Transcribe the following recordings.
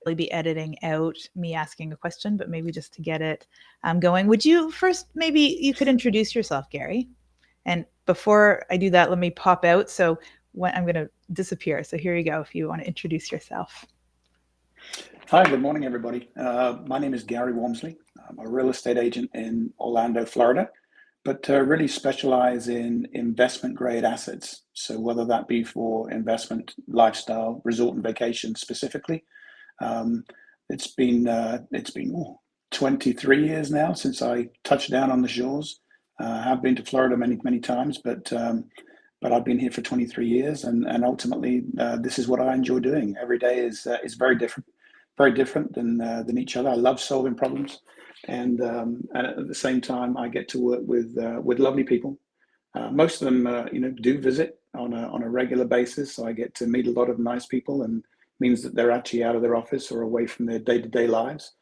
be editing out me asking a question, but maybe just to get it going. Would you first, maybe you could introduce yourself, Garry? And before I do that, let me pop out. So when I'm going to disappear. So here you go, if you want to introduce yourself. Hi, good morning, everybody. My name is Garry Walmsley. I'm a real estate agent in Orlando, Florida, but really specialize in investment grade assets. So whether that be for investment, lifestyle, resort and vacation specifically, um, it's been 23 years now since I touched down on the shores. I've been to Florida many times, but I've been here for 23 years, and ultimately this is what I enjoy doing. Every day is very different than each other. I love solving problems, and at the same time, I get to work with lovely people. Most of them, do visit on a regular basis, so I get to meet a lot of nice people, and means that they're actually out of their office or away from their day-to-day lives.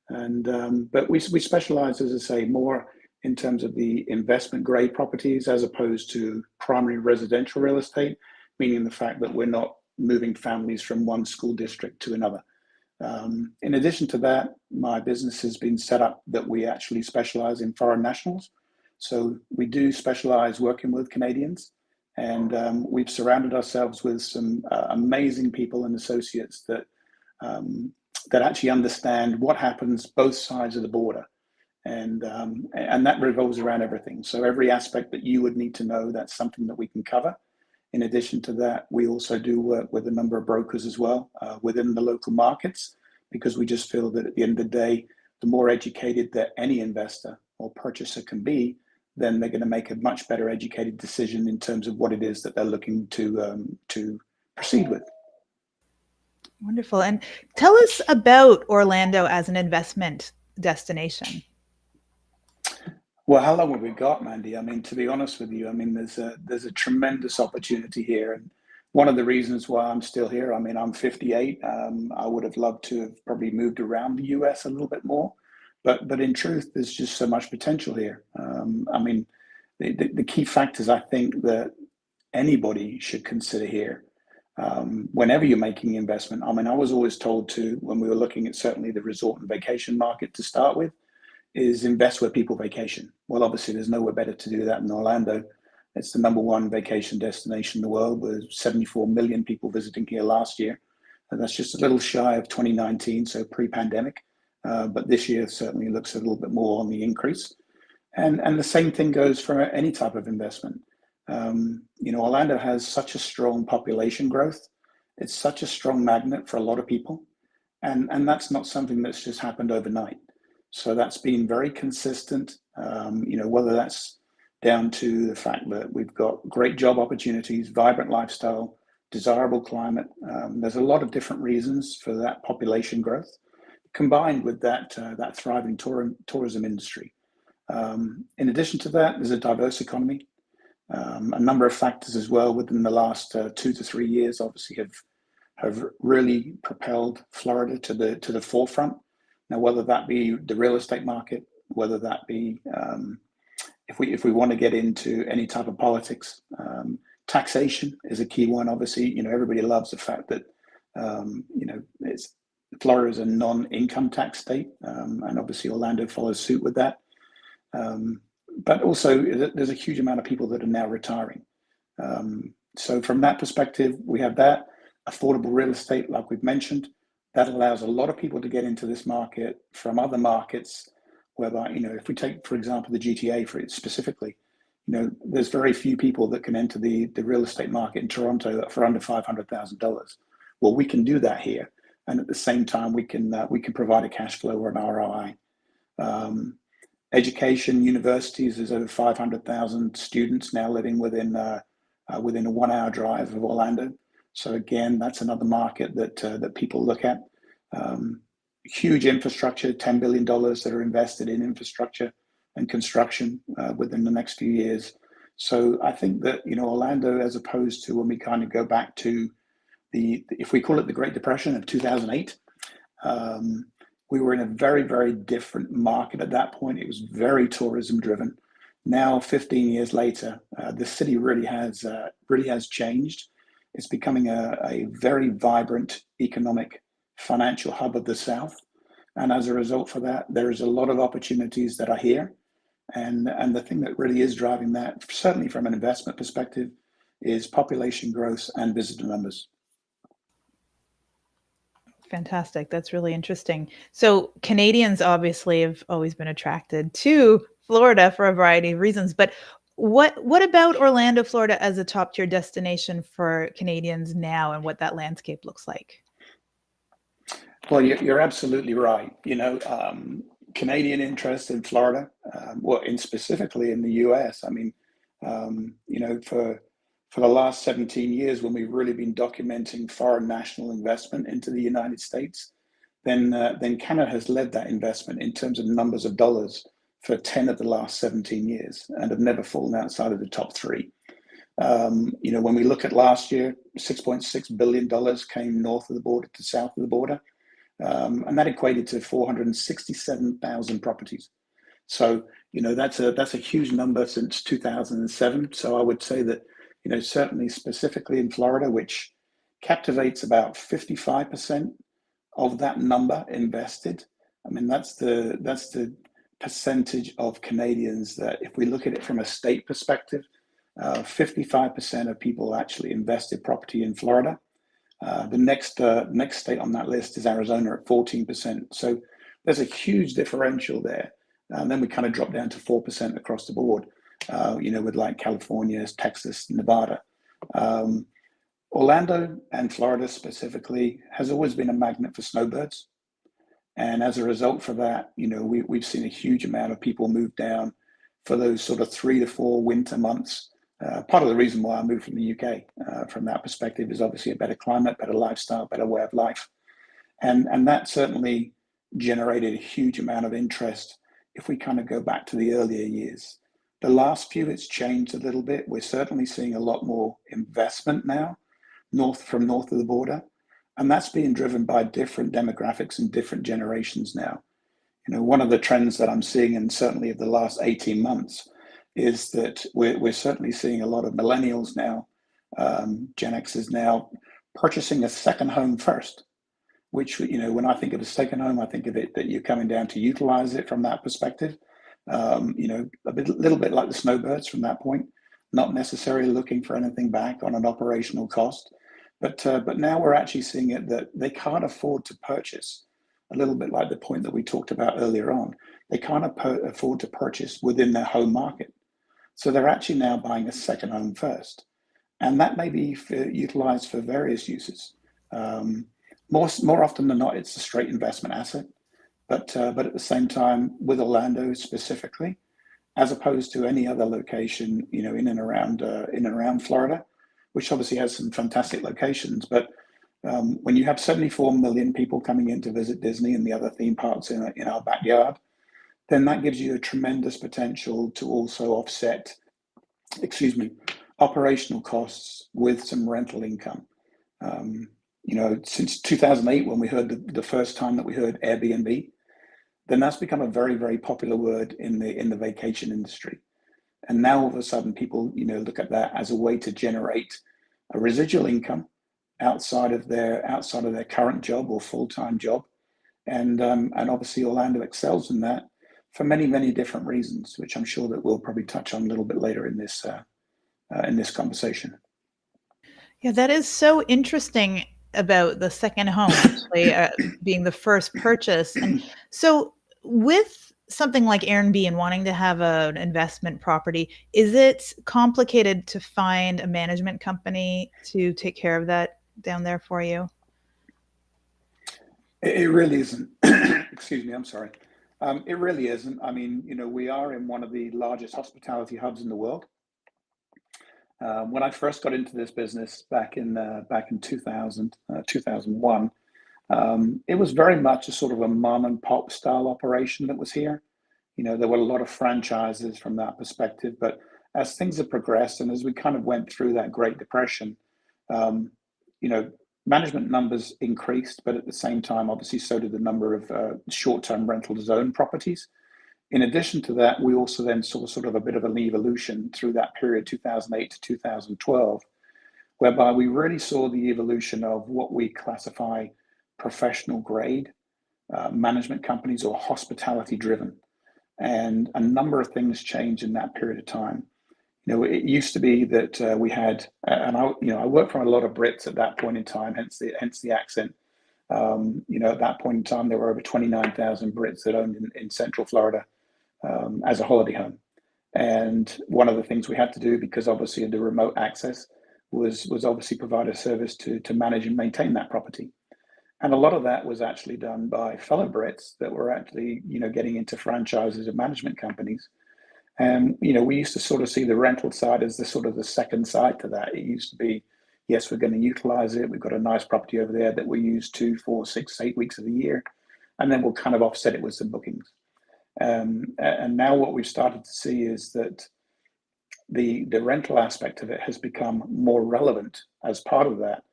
And but we specialize, as I say, more in terms of the investment grade properties as opposed to primary residential real estate, meaning the fact that we're not moving families from one school district to another. In addition to that, my business has been set up that we actually specialize in foreign nationals. So we do specialize working with Canadians, and we've surrounded ourselves with some amazing people and associates that actually understand what happens both sides of the border, and that revolves around everything. So every aspect that you would need to know, that's something that we can cover. In addition to that, we also do work with a number of brokers as well within the local markets, because we just feel that at the end of the day, the more educated that any investor or purchaser can be, then they're going to make a much better educated decision in terms of what it is that they're looking to proceed with. Wonderful. And tell us about Orlando as an investment destination. Well, how long have we got, Mandy? I mean, to be honest with you, I mean, there's a tremendous opportunity here, and one of the reasons why I'm still here. I mean, I'm 58. I would have loved to have probably moved around the US a little bit more, but in truth, there's just so much potential here. I mean, the key factors I think that anybody should consider here, whenever you're making investment. I mean, I was always told to, when we were looking at certainly the resort and vacation market to start with, is invest where people vacation. Well, obviously, there's nowhere better to do that than Orlando. It's the number one vacation destination in the world, with 74 million people visiting here last year. And that's just a little shy of 2019, so pre-pandemic. But this year certainly looks a little bit more on the increase. And the same thing goes for any type of investment. Orlando has such a strong population growth. It's such a strong magnet for a lot of people. And that's not something that's just happened overnight. So that's been very consistent, whether that's down to the fact that we've got great job opportunities, vibrant lifestyle, desirable climate. There's a lot of different reasons for that population growth, combined with that thriving tourism industry. In addition to that, there's a diverse economy. A number of factors as well within the last 2 to 3 years obviously have really propelled Florida to the forefront. Now, whether that be the real estate market, whether that be if we want to get into any type of politics, taxation is a key one. Obviously, everybody loves the fact that it's Florida is a non-income tax state, and obviously Orlando follows suit with that. But also, there's a huge amount of people that are now retiring. So from that perspective, we have that affordable real estate, like we've mentioned, that allows a lot of people to get into this market from other markets. Whereby, if we take, for example, the GTA for it specifically, there's very few people that can enter the real estate market in Toronto for under $500,000. Well, we can do that here, and at the same time, we can provide a cash flow or an ROI. Education, universities, there's over 500,000 students now living within a 1 hour drive of Orlando. So again, that's another market that people look at. Huge infrastructure, $10 billion that are invested in infrastructure and construction within the next few years. So I think that, Orlando, as opposed to when we kind of go back to if we call it the Great Depression of 2008, we were in a very, very different market at that point. It was very tourism driven. Now, 15 years later, the city really has changed. It's becoming a very vibrant economic financial hub of the South. And as a result for that, there is a lot of opportunities that are here. And the thing that really is driving that, certainly from an investment perspective, is population growth and visitor numbers. Fantastic. That's really interesting. So Canadians obviously have always been attracted to Florida for a variety of reasons, but what about Orlando, Florida as a top tier destination for Canadians now and what that landscape looks like? Well, you're absolutely right. Canadian interest in Florida, well, in specifically in the US. I mean, for the last 17 years, when we've really been documenting foreign national investment into the United States, then Canada has led that investment in terms of numbers of dollars for 10 of the last 17 years and have never fallen outside of the top three. When we look at last year, $6.6 billion came north of the border to south of the border. And that equated to 467,000 properties. So, that's a huge number since 2007. So I would say that, certainly specifically in Florida, which captivates about 55% of that number invested. I mean, that's the percentage of Canadians that, if we look at it from a state perspective, 55% of people actually invested property in Florida. The next state on that list is Arizona at 14%. So there's a huge differential there. And then we kind of drop down to 4% across the board, with like California, Texas, Nevada. Orlando and Florida specifically has always been a magnet for snowbirds. And as a result for that, we've seen a huge amount of people move down for those sort of 3 to 4 winter months. Part of the reason why I moved from the UK, from that perspective, is obviously a better climate, better lifestyle, better way of life. And that certainly generated a huge amount of interest if we kind of go back to the earlier years. The last few, it's changed a little bit. We're certainly seeing a lot more investment now, north of the border. And that's being driven by different demographics and different generations now. One of the trends that I'm seeing, and certainly of the last 18 months, is that we're certainly seeing a lot of millennials now, Gen Xers now, purchasing a second home first, which, when I think of a second home, I think of it that you're coming down to utilize it from that perspective. Little bit like the snowbirds from that point, not necessarily looking for anything back on an operational cost. But now we're actually seeing it that they can't afford to purchase, a little bit like the point that we talked about earlier on. They can't afford to purchase within their home market. So they're actually now buying a second home first. And that may be utilized for various uses. More often than not, it's a straight investment asset. But at the same time, with Orlando specifically, as opposed to any other location, in and around Florida, which obviously has some fantastic locations. But when you have 74 million people coming in to visit Disney and the other theme parks in our backyard, then that gives you a tremendous potential to also offset, operational costs with some rental income. Since 2008, when we heard the first time that we heard Airbnb, then that's become a very, very popular word in the vacation industry. And now all of a sudden people, look at that as a way to generate a residual income outside of their current job or full-time job. And obviously Orlando excels in that for many, many different reasons, which I'm sure that we'll probably touch on a little bit later in this conversation. Yeah, that is so interesting about the second home actually being the first purchase. And so with something like Airbnb and wanting to have an investment property, is it complicated to find a management company to take care of that down there for you? It really isn't. Excuse me, I'm sorry. It really isn't. I mean, we are in one of the largest hospitality hubs in the world. When I first got into this business back in 2000, 2001, it was very much a sort of a mom and pop style operation that was here. There were a lot of franchises from that perspective, but as things have progressed and as we kind of went through that Great Depression, management numbers increased, but at the same time, obviously, so did the number of short-term rental zone properties. In addition to that, we also then saw sort of a bit of an evolution through that period, 2008 to 2012, whereby we really saw the evolution of what we classify professional grade management companies or hospitality driven. And a number of things changed in that period of time. It used to be that we had, and I worked for a lot of Brits at that point in time, hence the accent. At that point in time, there were over 29,000 Brits that owned in Central Florida as a holiday home. And one of the things we had to do, because obviously of the remote access, was obviously provide a service to manage and maintain that property. And a lot of that was actually done by fellow Brits that were actually, getting into franchises of management companies. And, we used to sort of see the rental side as the sort of the second side to that. It used to be, yes, we're going to utilize it. We've got a nice property over there that we use 2, 4, 6, 8 weeks of the year. And then we'll kind of offset it with some bookings. And now what we've started to see is that the rental aspect of it has become more relevant as part of that.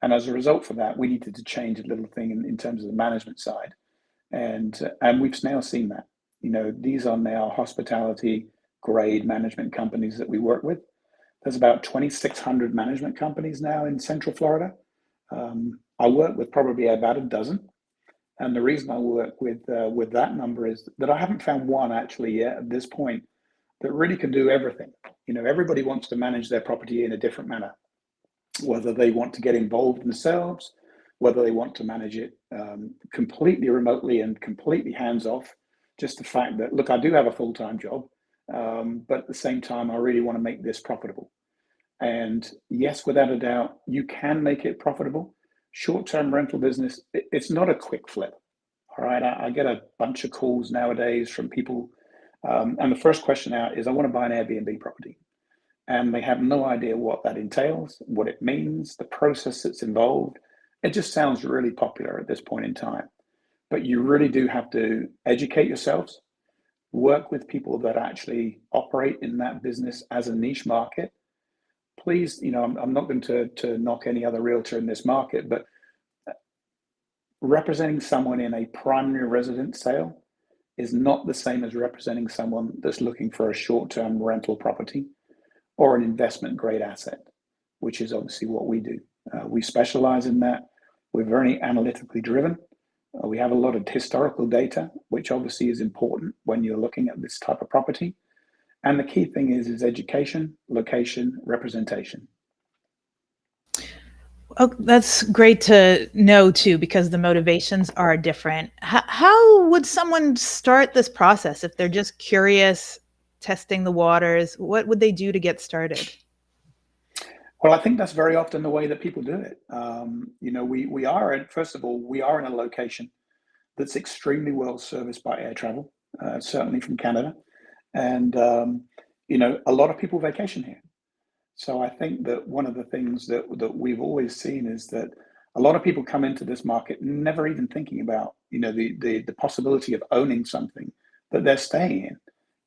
And as a result for that, we needed to change a little thing in terms of the management side. And we've now seen that. These are now hospitality grade management companies that we work with. There's about 2,600 management companies now in Central Florida. I work with probably about a dozen. And the reason I work with that number is that I haven't found one actually yet at this point that really can do everything. Everybody wants to manage their property in a different manner, whether they want to get involved themselves, whether they want to manage it completely remotely and completely hands off. Just the fact that, look, I do have a full-time job, but at the same time, I really want to make this profitable. And yes, without a doubt, you can make it profitable. Short-term rental business, it's not a quick flip. All right, I get a bunch of calls nowadays from people, and the first question out is, I want to buy an Airbnb property. And they have no idea what that entails, what it means, the process that's involved. It just sounds really popular at this point in time. But you really do have to educate yourselves, work with people that actually operate in that business as a niche market. Please, I'm not going to knock any other realtor in this market, but representing someone in a primary residence sale is not the same as representing someone that's looking for a short-term rental property or an investment grade asset, which is obviously what we do. We specialize in that. We're very analytically driven. We have a lot of historical data, which obviously is important when you're looking at this type of property. And the key thing is education, location, representation. Oh, that's great to know too, because the motivations are different. How would someone start this process if they're just curious, testing the waters? What would they do to get started? Well, I think that's very often the way that people do it. We are first of all, we are in a location that's extremely well serviced by air travel, certainly from Canada, and a lot of people vacation here. So I think that one of the things that we've always seen is that a lot of people come into this market never even thinking about the possibility of owning something that they're staying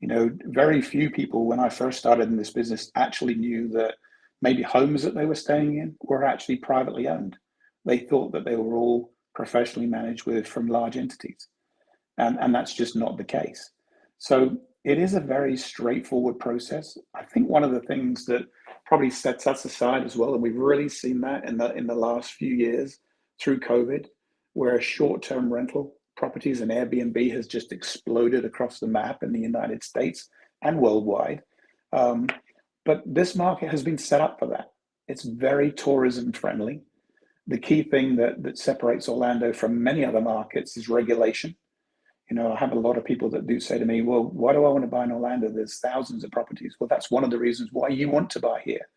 in. Very few people when I first started in this business actually knew that maybe homes that they were staying in were actually privately owned. They thought that they were all professionally managed from large entities, and that's just not the case. So it is a very straightforward process. I think one of the things that probably sets us aside as well, and we've really seen that in the last few years through COVID, where short-term rental properties and Airbnb has just exploded across the map in the United States and worldwide. But this market has been set up for that. It's very tourism friendly. The key thing that separates Orlando from many other markets is regulation. I have a lot of people that do say to me, well, why do I want to buy in Orlando? There's thousands of properties. Well, that's one of the reasons why you want to buy here.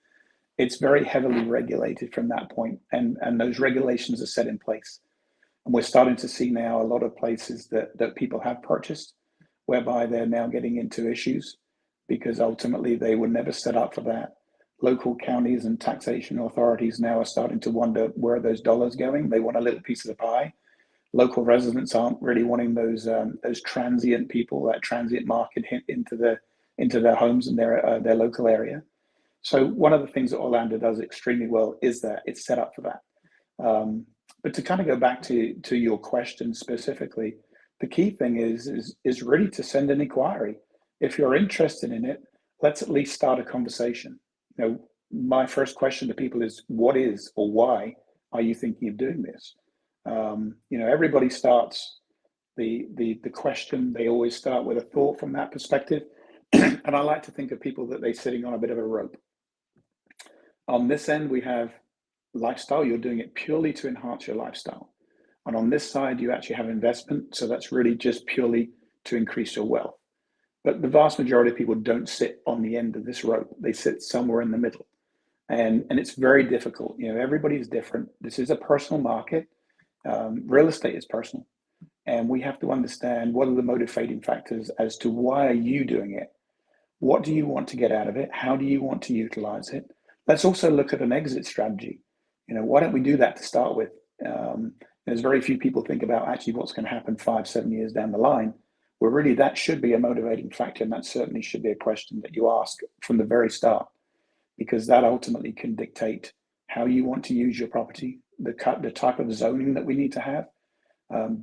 It's very heavily regulated from that point, and those regulations are set in place. And we're starting to see now a lot of places that people have purchased, whereby they're now getting into issues because ultimately they were never set up for that. Local counties and taxation authorities now are starting to wonder where are those dollars going. They want a little piece of the pie. Local residents aren't really wanting those transient people, that transient market hit into their homes and their local area. So one of the things that Orlando does extremely well is that it's set up for that. But to kind of go back to your question specifically, the key thing is really to send an inquiry. If you're interested in it, let's at least start a conversation. My first question to people is, what is or why are you thinking of doing this? Everybody starts the question, they always start with a thought from that perspective. And I like to think of people that they're sitting on a bit of a rope. On this end, we have lifestyle. You're doing it purely to enhance your lifestyle. And on this side, you actually have investment. So that's really just purely to increase your wealth. But the vast majority of people don't sit on the end of this rope. They sit somewhere in the middle. And it's very difficult. Everybody's different. This is a personal market. Real estate is personal. And we have to understand what are the motivating factors as to why are you doing it? What do you want to get out of it? How do you want to utilize it? Let's also look at an exit strategy. Why don't we do that to start with? There's very few people think about actually what's going to happen 5, 7 years down the line. Well, really, that should be a motivating factor, and that certainly should be a question that you ask from the very start, because that ultimately can dictate how you want to use your property, the type of zoning that we need to have,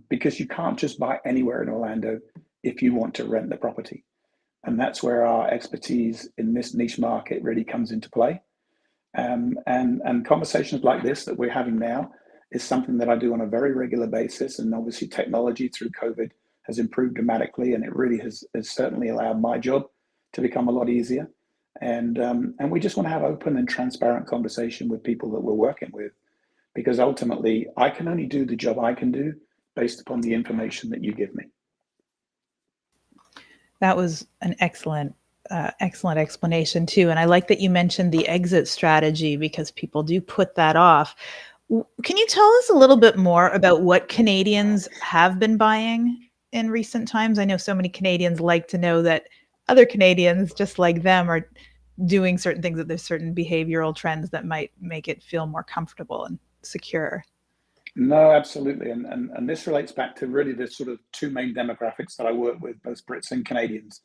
because you can't just buy anywhere in Orlando if you want to rent the property. And that's where our expertise in this niche market really comes into play. And conversations like this that we're having now is something that I do on a very regular basis. And obviously technology through COVID has improved dramatically, and it really has certainly allowed my job to become a lot easier. And we just want to have open and transparent conversation with people that we're working with, because ultimately I can only do the job I can do based upon the information that you give me. That was an excellent explanation too. And I like that you mentioned the exit strategy, because people do put that off. Can you tell us a little bit more about what Canadians have been buying in recent times? I know so many Canadians like to know that other Canadians, just like them, are doing certain things, that there's certain behavioral trends that might make it feel more comfortable and secure. No, absolutely. And this relates back to really the sort of two main demographics that I work with, both Brits and Canadians.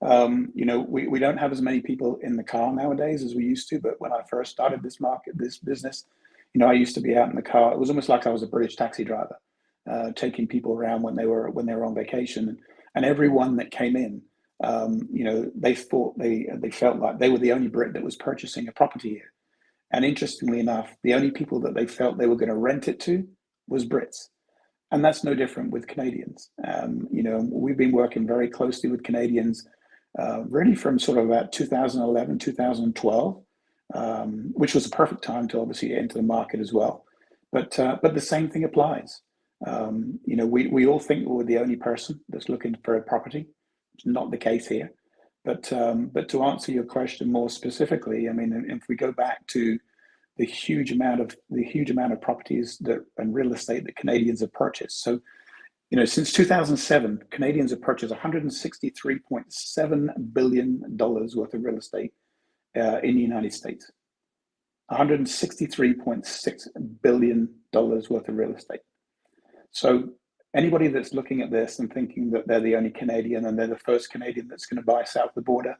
We don't have as many people in the car nowadays as we used to, but when I first started this business, I used to be out in the car. It was almost like I was a British taxi driver, taking people around when they were on vacation. And everyone that came in, they felt like they were the only Brit that was purchasing a property here. And interestingly enough, the only people that they felt they were going to rent it to was Brits. And that's no different with Canadians. We've been working very closely with Canadians really from sort of about 2011, 2012, which was a perfect time to obviously enter the market as well. But the same thing applies. We all think we're the only person that's looking for a property. It's not the case here. But to answer your question more specifically, I mean, if we go back to the huge amount of properties and real estate that Canadians have purchased. So, since 2007, Canadians have purchased $163.7 billion worth of real estate in the United States. $163.6 billion worth of real estate. So anybody that's looking at this and thinking that they're the only Canadian and they're the first Canadian that's going to buy south of the border,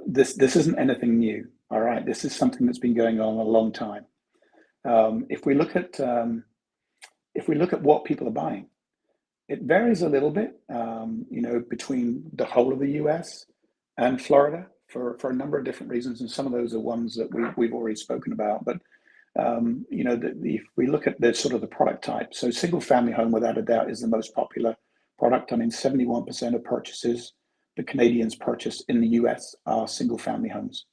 this isn't anything new. All right, this is something that's been going on a long time. If we look at what people are buying, it varies a little bit, between the whole of the U.S. and Florida for a number of different reasons, and some of those are ones that we've already spoken about. But if we look at the sort of the product type, so single family home without a doubt is the most popular product. I mean, 71% of purchases the Canadians purchase in the US are single family homes,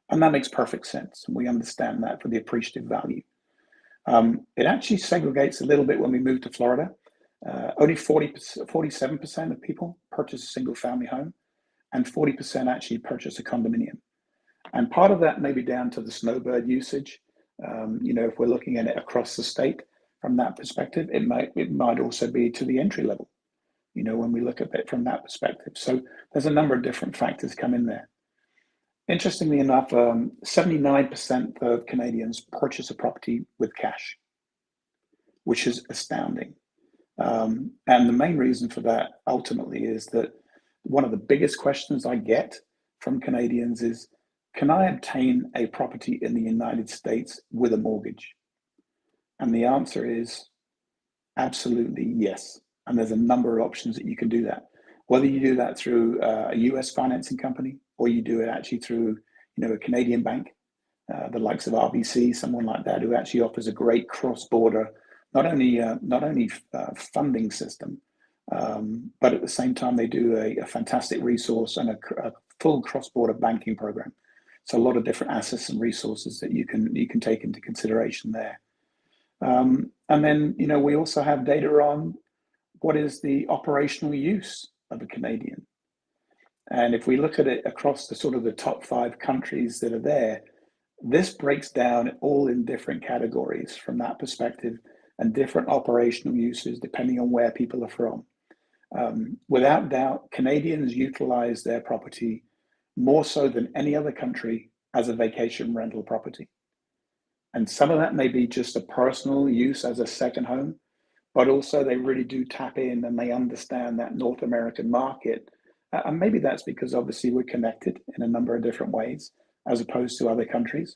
and that makes perfect sense. And we understand that for the appreciative value. It actually segregates a little bit when we move to Florida. Only 47% of people purchase a single family home, and 40% actually purchase a condominium. And part of that may be down to the snowbird usage. If we're looking at it across the state from that perspective, it might also be to the entry level, when we look at it from that perspective. So there's a number of different factors come in there. Interestingly enough, 79% of Canadians purchase a property with cash, which is astounding. And the main reason for that ultimately is that one of the biggest questions I get from Canadians is, can I obtain a property in the United States with a mortgage? And the answer is absolutely yes. And there's a number of options that you can do that. Whether you do that through a US financing company, or you do it actually through, a Canadian bank, the likes of RBC, someone like that, who actually offers a great cross-border funding system, but at the same time they do a fantastic resource and a full cross-border banking program. So a lot of different assets and resources that you can take into consideration there. And then we also have data on what is the operational use of a Canadian. And if we look at it across the sort of the top 5 countries that are there, this breaks down all in different categories from that perspective and different operational uses depending on where people are from. Without doubt, Canadians utilize their property more so than any other country as a vacation rental property. And some of that may be just a personal use as a second home, but also they really do tap in and they understand that North American market. And maybe that's because obviously we're connected in a number of different ways as opposed to other countries.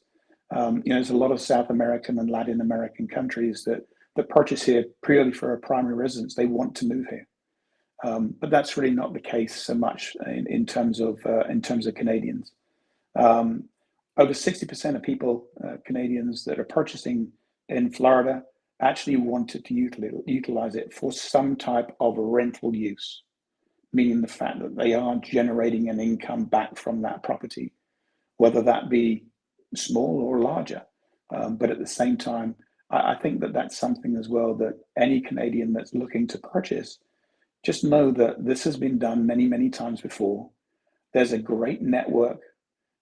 There's a lot of South American and Latin American countries that purchase here purely for a primary residence. They want to move here. But that's really not the case so much in terms of Canadians. Over 60% of people, Canadians that are purchasing in Florida, actually wanted to utilize it for some type of rental use, meaning the fact that they are generating an income back from that property, whether that be small or larger. But at the same time, I think that that's something as well that any Canadian that's looking to purchase, just know that this has been done many, many times before. There's a great network.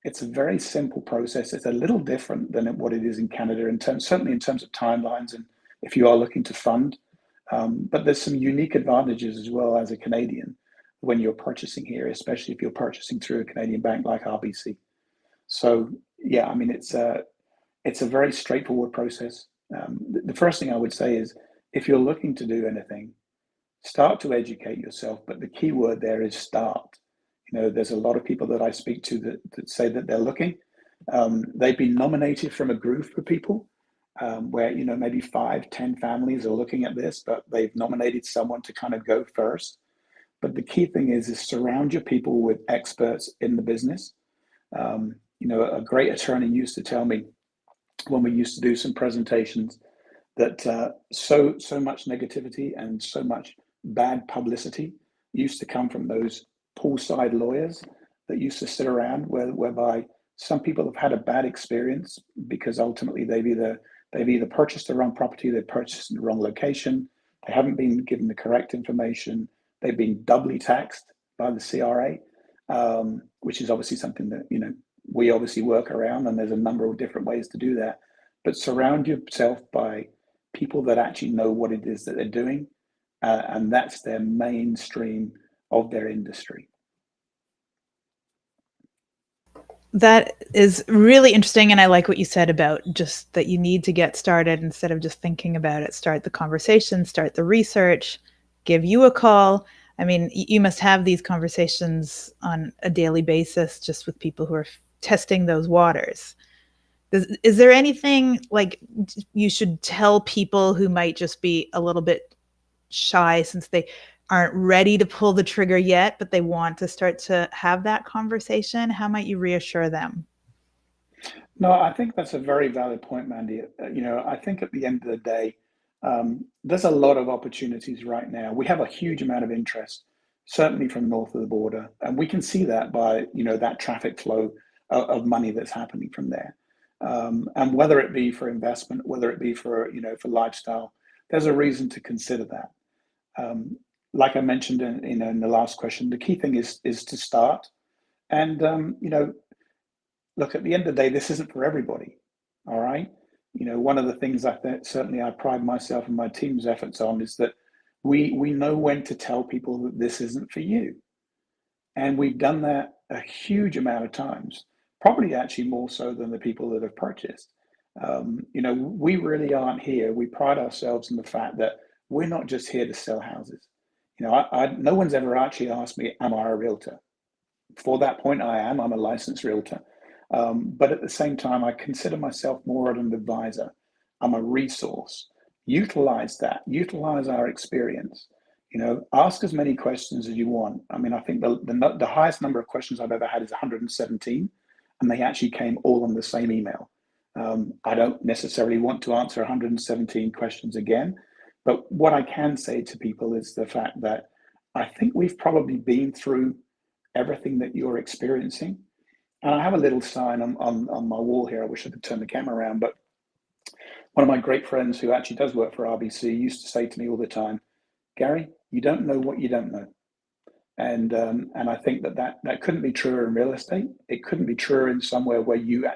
It's a very simple process. It's a little different than what it is in Canada, certainly in terms of timelines and if you are looking to fund. But there's some unique advantages as well as a Canadian when you're purchasing here, especially if you're purchasing through a Canadian bank like RBC. So yeah, I mean, it's a very straightforward process. The first thing I would say is if you're looking to do anything, start to educate yourself. But the key word there is start. There's a lot of people that I speak to that say that they're looking. They've been nominated from a group of people where, maybe 5, 10 families are looking at this, but they've nominated someone to kind of go first. But the key thing is surround your people with experts in the business. A great attorney used to tell me when we used to do some presentations that so much negativity and so much bad publicity used to come from those poolside lawyers that used to sit around whereby some people have had a bad experience because ultimately they've either purchased the wrong property, they've purchased in the wrong location, they haven't been given the correct information, they've been doubly taxed by the CRA, which is obviously something that we obviously work around, and there's a number of different ways to do that. But surround yourself by people that actually know what it is that they're doing, and that's their mainstream of their industry. That is really interesting. And I like what you said about just that you need to get started instead of just thinking about it. Start the conversation, start the research, give you a call. I mean, you must have these conversations on a daily basis just with people who are testing those waters. Is there anything like you should tell people who might just be a little bit shy since they aren't ready to pull the trigger yet, but they want to start to have that conversation? How might you reassure them? No, I think that's a very valid point, Mandy. I think at the end of the day, there's a lot of opportunities right now. We have a huge amount of interest, certainly from north of the border, and we can see that by that traffic flow of money that's happening from there. And whether it be for investment, whether it be for for lifestyle, there's a reason to consider that. Like I mentioned in the last question, the key thing is to start. And look, at the end of the day, this isn't for everybody. All right. One of the things certainly I pride myself and my team's efforts on is that we know when to tell people that this isn't for you. And we've done that a huge amount of times, probably actually more so than the people that have purchased. We really aren't here. We pride ourselves in the fact that we're not just here to sell houses. No one's ever actually asked me, am I a realtor? For that point, I'm a licensed realtor. But at the same time, I consider myself more of an advisor. I'm a resource. Utilize that, utilize our experience. Ask as many questions as you want. I mean, I think the highest number of questions I've ever had is 117, and they actually came all on the same email. I don't necessarily want to answer 117 questions again, but what I can say to people is the fact that I think we've probably been through everything that you're experiencing. And I have a little sign on my wall here. I wish I could turn the camera around, but one of my great friends who actually does work for RBC used to say to me all the time, Garry, you don't know what you don't know. And I think that couldn't be truer in real estate. It couldn't be truer in somewhere where you're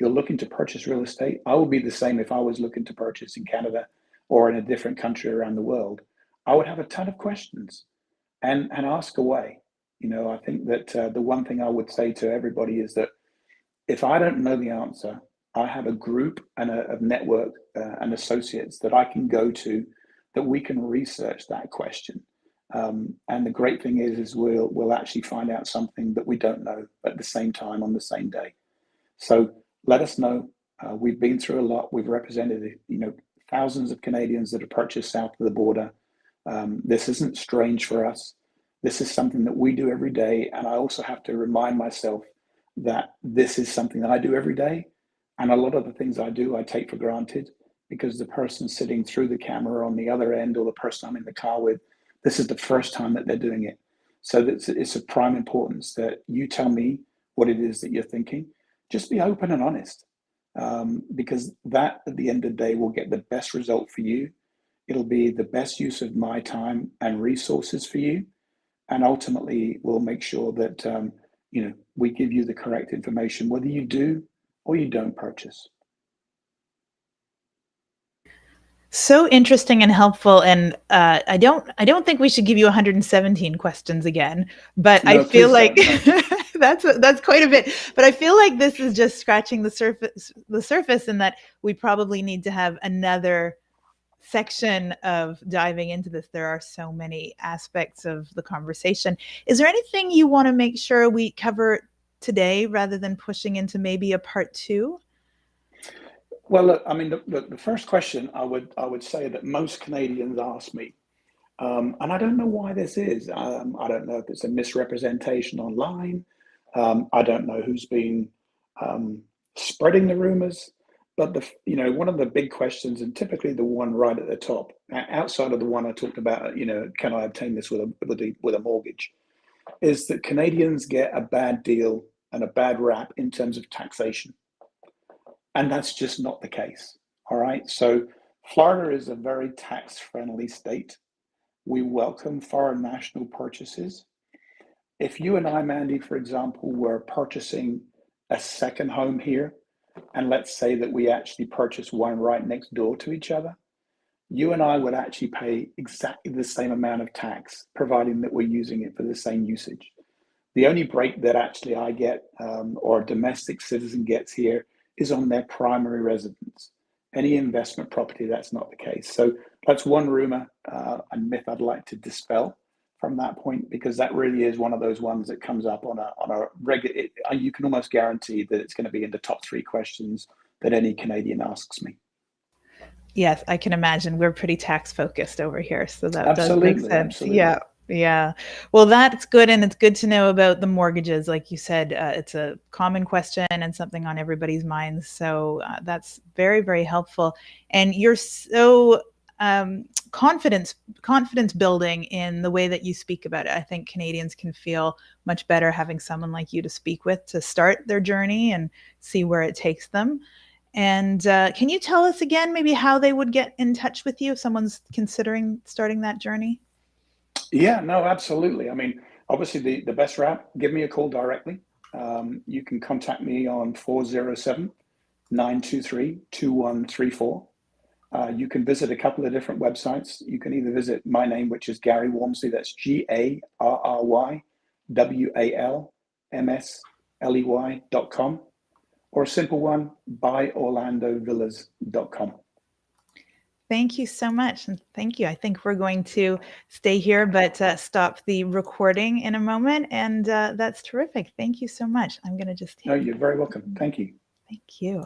looking to purchase real estate. I would be the same if I was looking to purchase in Canada or in a different country around the world. I would have a ton of questions and ask away. I think that the one thing I would say to everybody is that if I don't know the answer, I have a group and a network and associates that I can go to that we can research that question. And the great thing is we'll actually find out something that we don't know at the same time on the same day. So let us know. We've been through a lot. We've represented thousands of Canadians that have purchased south of the border. This isn't strange for us. This is something that we do every day, and I also have to remind myself that this is something that I do every day, and a lot of the things I do I take for granted because the person sitting through the camera on the other end or the person I'm in the car with, this is the first time that they're doing it. So it's of prime importance that you tell me what it is that you're thinking. Just be open and honest, because that at the end of the day will get the best result for you. It'll be the best use of my time and resources for you, and ultimately we'll make sure that we give you the correct information, whether you do or you don't purchase. So interesting and helpful, and I don't think we should give you 117 questions again, but I No, feel please like don't. No. that's quite a bit. But I feel like this is just scratching the surface, and that we probably need to have another section of diving into this. There are so many aspects of the conversation. Is there anything you want to make sure we cover today rather than pushing into maybe a part two? Well, look, I mean, the first question I would say that most Canadians ask me, and I don't know why this is. I don't know if it's a misrepresentation online. I don't know who's been um, spreading the rumors. But one of the big questions, and typically the one right at the top, outside of the one I talked about, can I obtain this with a mortgage, is that Canadians get a bad deal and a bad rap in terms of taxation, and that's just not the case. All right, so Florida is a very tax-friendly state. We welcome foreign national purchases. If you and I, Mandy, for example, were purchasing a second home here, and let's say that we actually purchase one right next door to each other, you and I would actually pay exactly the same amount of tax, providing that we're using it for the same usage. The only break that actually I get, or a domestic citizen gets here, is on their primary residence. Any investment property, that's not the case. So that's one rumor and myth I'd like to dispel from that point, because that really is one of those ones that comes up on a regular. You can almost guarantee that it's going to be in the top three questions that any Canadian asks me. Yes, I can imagine. We're pretty tax focused over here, so that does make Absolutely, sense. absolutely. Yeah, yeah. Well, that's good, and it's good to know about the mortgages. Like you said, it's a common question and something on everybody's minds. So that's very, very helpful. And you're so confidence building in the way that you speak about it. I think Canadians can feel much better having someone like you to speak with to start their journey and see where it takes them. And can you tell us again maybe how they would get in touch with you if someone's considering starting that journey? Yeah, no, absolutely. I mean, obviously, the best route, give me a call directly. You can contact me on 407-923-2134. You can visit a couple of different websites. You can either visit my name, which is Garry Walmsley, that's Garrywalmsley.com, or a simple one, buyorlandovillas.com. Thank you so much. And thank you. I think we're going to stay here, but stop the recording in a moment. And that's terrific. Thank you so much. I'm going to just No, hit. you're very welcome. Thank you. Thank you.